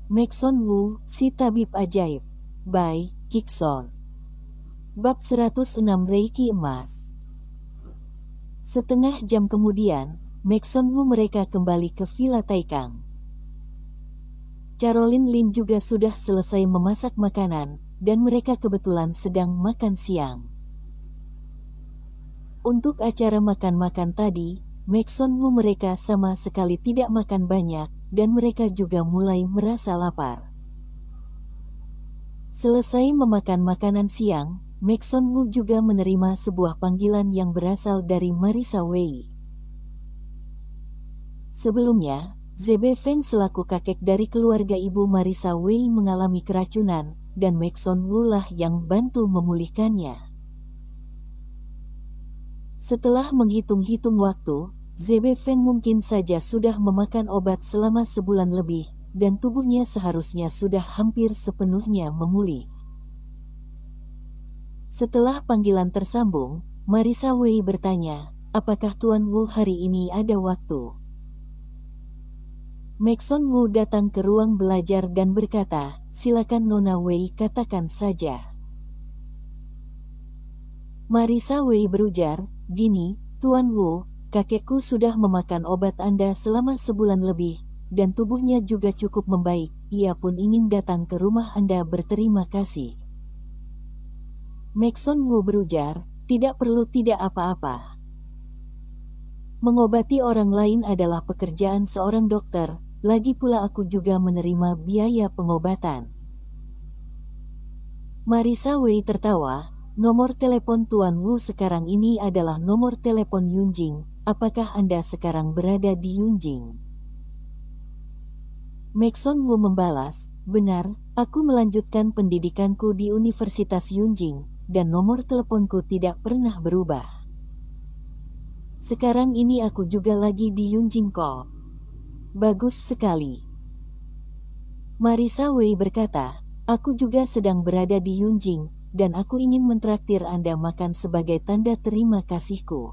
Maxon Wu, si tabib ajaib. By Kikson. Bab 106 Reiki Emas. Setengah jam kemudian, Maxon Wu mereka kembali ke Villa Taikang. Caroline Lin juga sudah selesai memasak makanan, dan mereka kebetulan sedang makan siang. Untuk acara makan-makan tadi, Maxon Wu mereka sama sekali tidak makan banyak, dan mereka juga mulai merasa lapar. Selesai memakan makanan siang, Maxon Wu juga menerima sebuah panggilan yang berasal dari Marisa Wei. Sebelumnya, Zebe Feng selaku kakek dari keluarga ibu Marisa Wei mengalami keracunan, dan Maxon Wu lah yang bantu memulihkannya. Setelah menghitung-hitung waktu, Zebe Feng mungkin saja sudah memakan obat selama sebulan lebih, dan tubuhnya seharusnya sudah hampir sepenuhnya memulih. Setelah panggilan tersambung, Marisa Wei bertanya, "Apakah Tuan Wu hari ini ada waktu?" Maxon Wu datang ke ruang belajar dan berkata, "Silakan Nona Wei, katakan saja." Marisa Wei berujar, "Gini, Tuan Wu, kakekku sudah memakan obat Anda selama sebulan lebih, dan tubuhnya juga cukup membaik. Ia pun ingin datang ke rumah Anda berterima kasih." Maxon Wu berujar, "Tidak perlu, tidak apa-apa. Mengobati orang lain adalah pekerjaan seorang dokter, lagi pula aku juga menerima biaya pengobatan." Marisa Wei tertawa, "Nomor telepon Tuan Wu sekarang ini adalah nomor telepon Yunjing. Apakah Anda sekarang berada di Yunjing?" Maxon Wu membalas, "Benar, aku melanjutkan pendidikanku di Universitas Yunjing, dan nomor teleponku tidak pernah berubah. Sekarang ini aku juga lagi di Yunjing kok." "Bagus sekali." Marisa Wei berkata, "Aku juga sedang berada di Yunjing, dan aku ingin mentraktir Anda makan sebagai tanda terima kasihku."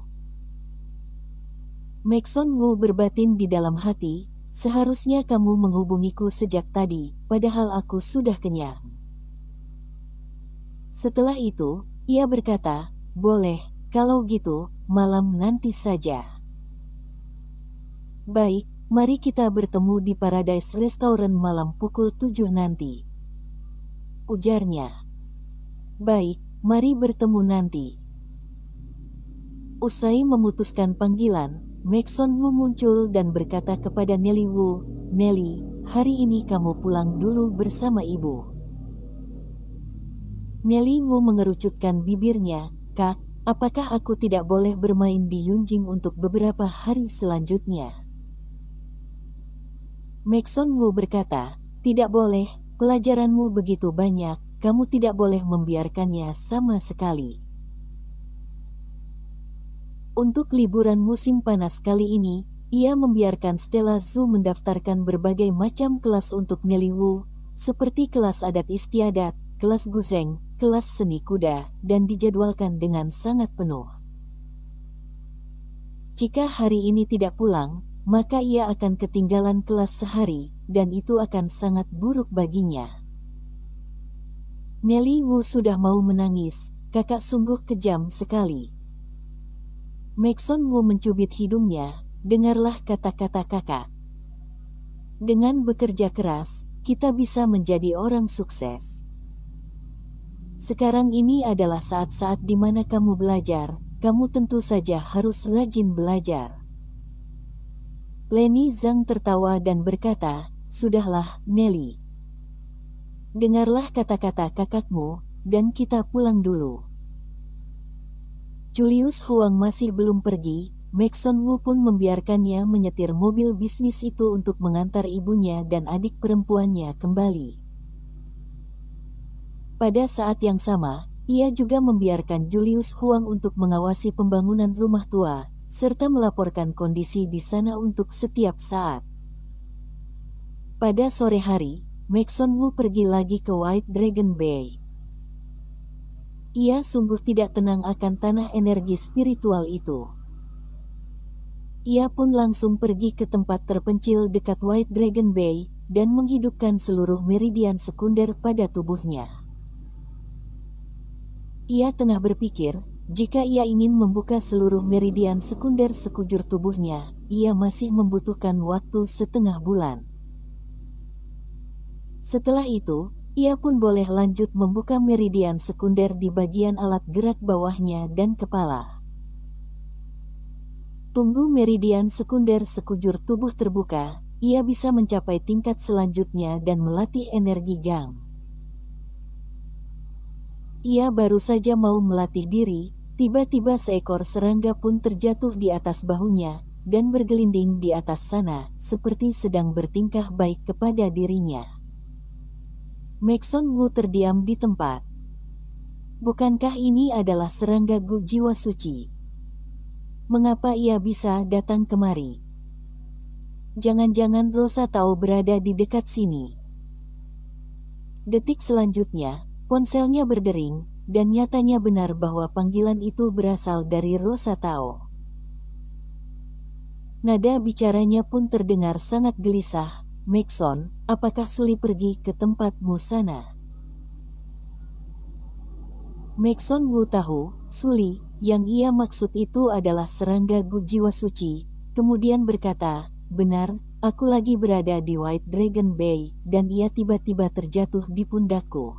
Maxon Wu berbatin di dalam hati, "Seharusnya kamu menghubungiku sejak tadi, padahal aku sudah kenyang." Setelah itu, ia berkata, "Boleh, kalau gitu, malam nanti saja." "Baik, mari kita bertemu di Paradise Restaurant malam pukul 7 nanti," ujarnya. "Baik, mari bertemu nanti." Usai memutuskan panggilan, Maxon Wu muncul dan berkata kepada Nelly Wu, "Nelly, hari ini kamu pulang dulu bersama ibu." Nelly Wu mengerucutkan bibirnya, "Kak, apakah aku tidak boleh bermain di Yunjing untuk beberapa hari selanjutnya?" Maxon Wu berkata, "Tidak boleh, pelajaranmu begitu banyak, kamu tidak boleh membiarkannya sama sekali." Untuk liburan musim panas kali ini, ia membiarkan Stella Zhu mendaftarkan berbagai macam kelas untuk Nelly Wu, seperti kelas adat istiadat, kelas guzeng, kelas seni kuda, dan dijadwalkan dengan sangat penuh. Jika hari ini tidak pulang, maka ia akan ketinggalan kelas sehari, dan itu akan sangat buruk baginya. Nelly Wu sudah mau menangis, "Kakak sungguh kejam sekali." Maxon Wu mencubit hidungnya, "Dengarlah kata-kata kakak. Dengan bekerja keras, kita bisa menjadi orang sukses. Sekarang ini adalah saat-saat di mana kamu belajar, kamu tentu saja harus rajin belajar." Leni Zhang tertawa dan berkata, "Sudahlah, Nelly. Dengarlah kata-kata kakakmu, dan kita pulang dulu." Julius Huang masih belum pergi, Maxon Wu pun membiarkannya menyetir mobil bisnis itu untuk mengantar ibunya dan adik perempuannya kembali. Pada saat yang sama, ia juga membiarkan Julius Huang untuk mengawasi pembangunan rumah tua, serta melaporkan kondisi di sana untuk setiap saat. Pada sore hari, Maxon Wu pergi lagi ke White Dragon Bay. Ia sungguh tidak tenang akan tanah energi spiritual itu. Ia pun langsung pergi ke tempat terpencil dekat White Dragon Bay, dan menghidupkan seluruh meridian sekunder pada tubuhnya. Ia tengah berpikir, jika ia ingin membuka seluruh meridian sekunder sekujur tubuhnya, ia masih membutuhkan waktu setengah bulan. Setelah itu, ia pun boleh lanjut membuka meridian sekunder di bagian alat gerak bawahnya dan kepala. Tunggu meridian sekunder sekujur tubuh terbuka, ia bisa mencapai tingkat selanjutnya dan melatih energi Gang. Ia baru saja mau melatih diri, tiba-tiba seekor serangga pun terjatuh di atas bahunya, dan bergelinding di atas sana, seperti sedang bertingkah baik kepada dirinya. Maxon Wu terdiam di tempat. Bukankah ini adalah serangga Gu jiwa suci? Mengapa ia bisa datang kemari? Jangan-jangan Rosa Tao berada di dekat sini. Detik selanjutnya, ponselnya berdering, dan nyatanya benar bahwa panggilan itu berasal dari Rosa Tao. Nada bicaranya pun terdengar sangat gelisah. Maxon, apakah Suli pergi ke tempatmu sana? Maxon Wu tahu, Suli, yang ia maksud itu adalah serangga Gu jiwa suci, kemudian berkata, benar, aku lagi berada di White Dragon Bay, dan ia tiba-tiba terjatuh di pundakku.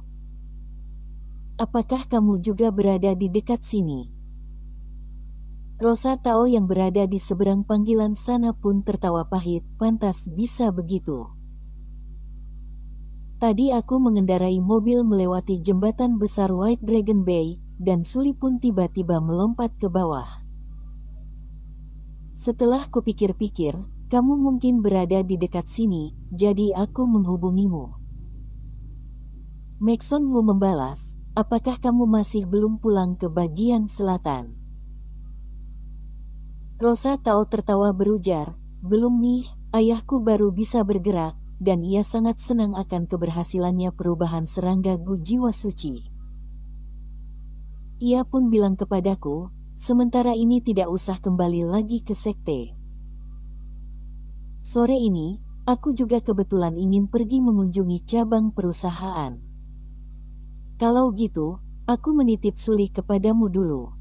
Apakah kamu juga berada di dekat sini? Rosa Tao yang berada di seberang panggilan sana pun tertawa pahit, pantas bisa begitu. Tadi aku mengendarai mobil melewati jembatan besar White Dragon Bay, dan Suli pun tiba-tiba melompat ke bawah. Setelah kupikir-pikir, kamu mungkin berada di dekat sini, jadi aku menghubungimu. Maxon Wu membalas, apakah kamu masih belum pulang ke bagian selatan? Rosa Tao tertawa berujar, belum nih, ayahku baru bisa bergerak, dan ia sangat senang akan keberhasilannya perubahan serangga Gu jiwa suci. Ia pun bilang kepadaku, sementara ini tidak usah kembali lagi ke sekte. Sore ini, aku juga kebetulan ingin pergi mengunjungi cabang perusahaan. Kalau gitu, aku menitip Suli kepadamu dulu.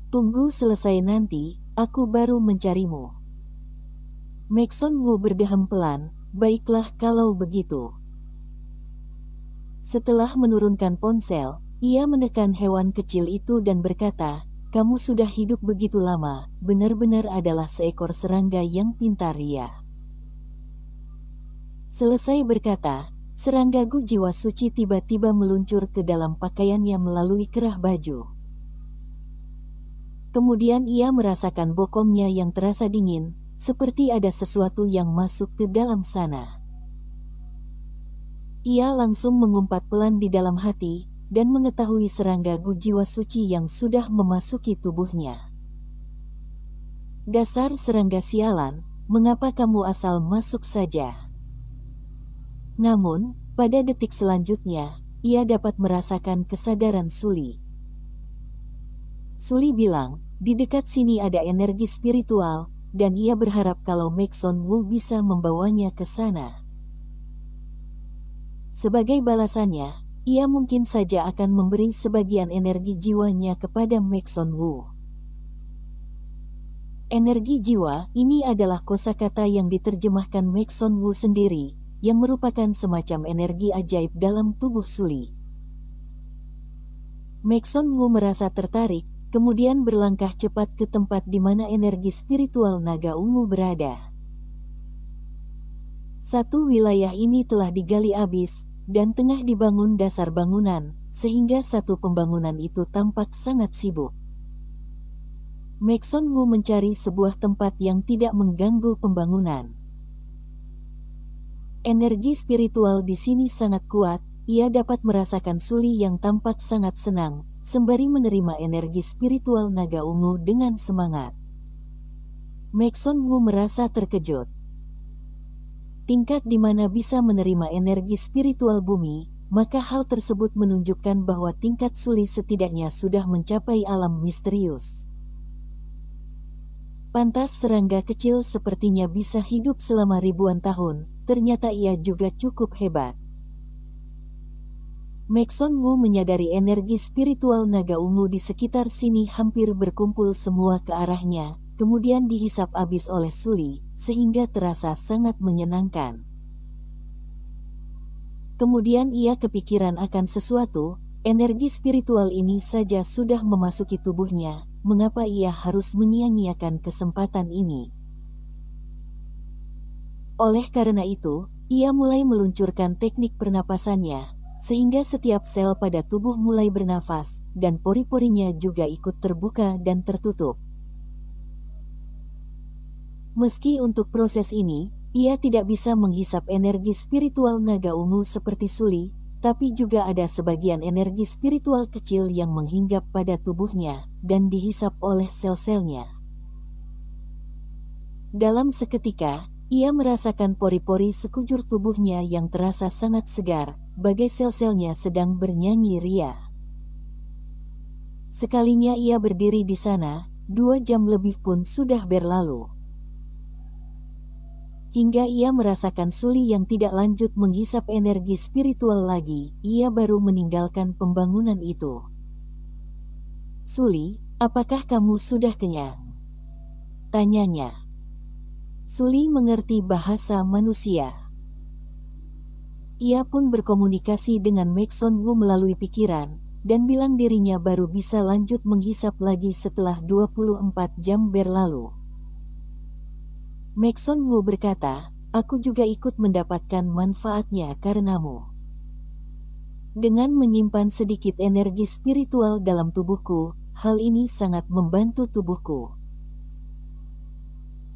Tunggu selesai nanti, aku baru mencarimu. Maxon Wu berdehem pelan, baiklah kalau begitu. Setelah menurunkan ponsel, ia menekan hewan kecil itu dan berkata, kamu sudah hidup begitu lama, benar-benar adalah seekor serangga yang pintar ya. Selesai berkata, serangga Gu jiwa suci tiba-tiba meluncur ke dalam pakaiannya melalui kerah baju. Kemudian ia merasakan bokongnya yang terasa dingin, seperti ada sesuatu yang masuk ke dalam sana. Ia langsung mengumpat pelan di dalam hati, dan mengetahui serangga Gu jiwa suci yang sudah memasuki tubuhnya. Dasar serangga sialan, mengapa kamu asal masuk saja? Namun, pada detik selanjutnya, ia dapat merasakan kesadaran Suli. Suli bilang, di dekat sini ada energi spiritual, dan ia berharap kalau Maxon Wu bisa membawanya ke sana. Sebagai balasannya, ia mungkin saja akan memberi sebagian energi jiwanya kepada Maxon Wu. Energi jiwa ini adalah kosakata yang diterjemahkan Maxon Wu sendiri, yang merupakan semacam energi ajaib dalam tubuh Suli. Maxon Wu merasa tertarik, kemudian berlangkah cepat ke tempat di mana energi spiritual naga ungu berada. Satu wilayah ini telah digali habis, dan tengah dibangun dasar bangunan, sehingga satu pembangunan itu tampak sangat sibuk. Maxon Wu mencari sebuah tempat yang tidak mengganggu pembangunan. Energi spiritual di sini sangat kuat, ia dapat merasakan Suli yang tampak sangat senang, sembari menerima energi spiritual naga ungu dengan semangat. Maxon Wu merasa terkejut. Tingkat di mana bisa menerima energi spiritual bumi, maka hal tersebut menunjukkan bahwa tingkat Suli setidaknya sudah mencapai alam misterius. Pantas serangga kecil sepertinya bisa hidup selama ribuan tahun, ternyata ia juga cukup hebat. Maxon Wu menyadari energi spiritual naga ungu di sekitar sini hampir berkumpul semua ke arahnya, kemudian dihisap habis oleh Suli, sehingga terasa sangat menyenangkan. Kemudian ia kepikiran akan sesuatu, energi spiritual ini saja sudah memasuki tubuhnya, mengapa ia harus menyia-nyiakan kesempatan ini? Oleh karena itu, ia mulai meluncurkan teknik pernapasannya, sehingga setiap sel pada tubuh mulai bernafas, dan pori-porinya juga ikut terbuka dan tertutup. Meski untuk proses ini, ia tidak bisa menghisap energi spiritual naga ungu seperti Suli, tapi juga ada sebagian energi spiritual kecil yang menghinggap pada tubuhnya, dan dihisap oleh sel-selnya. Dalam seketika, ia merasakan pori-pori sekujur tubuhnya yang terasa sangat segar, bagai sel-selnya sedang bernyanyi ria. Sekalinya ia berdiri di sana, 2 jam lebih pun sudah berlalu. Hingga ia merasakan Suli yang tidak lanjut menghisap energi spiritual lagi, ia baru meninggalkan pembangunan itu. "Suli, apakah kamu sudah kenyang?" tanyanya. Suli mengerti bahasa manusia. Ia pun berkomunikasi dengan Maxon Wu melalui pikiran, dan bilang dirinya baru bisa lanjut menghisap lagi setelah 24 jam berlalu. Maxon Wu berkata, "Aku juga ikut mendapatkan manfaatnya karenamu. Dengan menyimpan sedikit energi spiritual dalam tubuhku, hal ini sangat membantu tubuhku."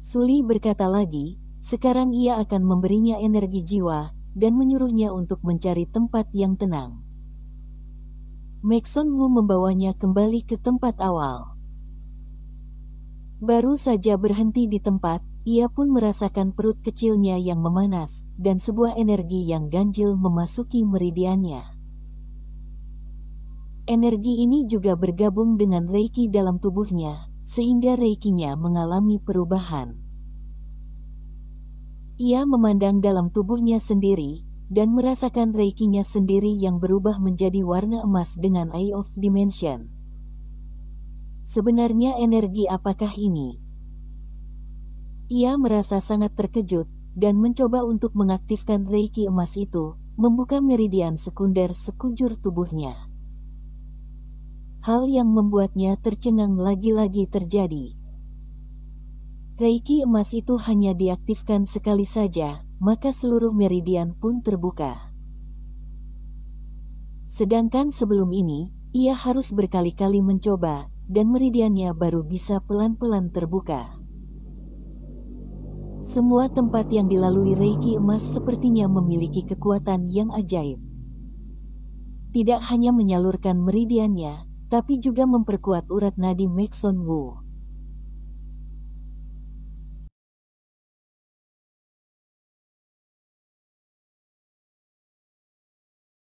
Suli berkata lagi, sekarang ia akan memberinya energi jiwa, dan menyuruhnya untuk mencari tempat yang tenang. Maxon Wu membawanya kembali ke tempat awal. Baru saja berhenti di tempat, ia pun merasakan perut kecilnya yang memanas, dan sebuah energi yang ganjil memasuki meridiannya. Energi ini juga bergabung dengan Reiki dalam tubuhnya, sehingga Reikinya mengalami perubahan. Ia memandang dalam tubuhnya sendiri, dan merasakan Reikinya sendiri yang berubah menjadi warna emas dengan Eye of Dimension. Sebenarnya energi apakah ini? Ia merasa sangat terkejut, dan mencoba untuk mengaktifkan Reiki emas itu, membuka meridian sekunder sekujur tubuhnya. Hal yang membuatnya tercengang lagi-lagi terjadi. Reiki emas itu hanya diaktifkan sekali saja, maka seluruh meridian pun terbuka. Sedangkan sebelum ini, ia harus berkali-kali mencoba, dan meridiannya baru bisa pelan-pelan terbuka. Semua tempat yang dilalui Reiki emas sepertinya memiliki kekuatan yang ajaib. Tidak hanya menyalurkan meridiannya, tapi juga memperkuat urat nadi Maxon Wu.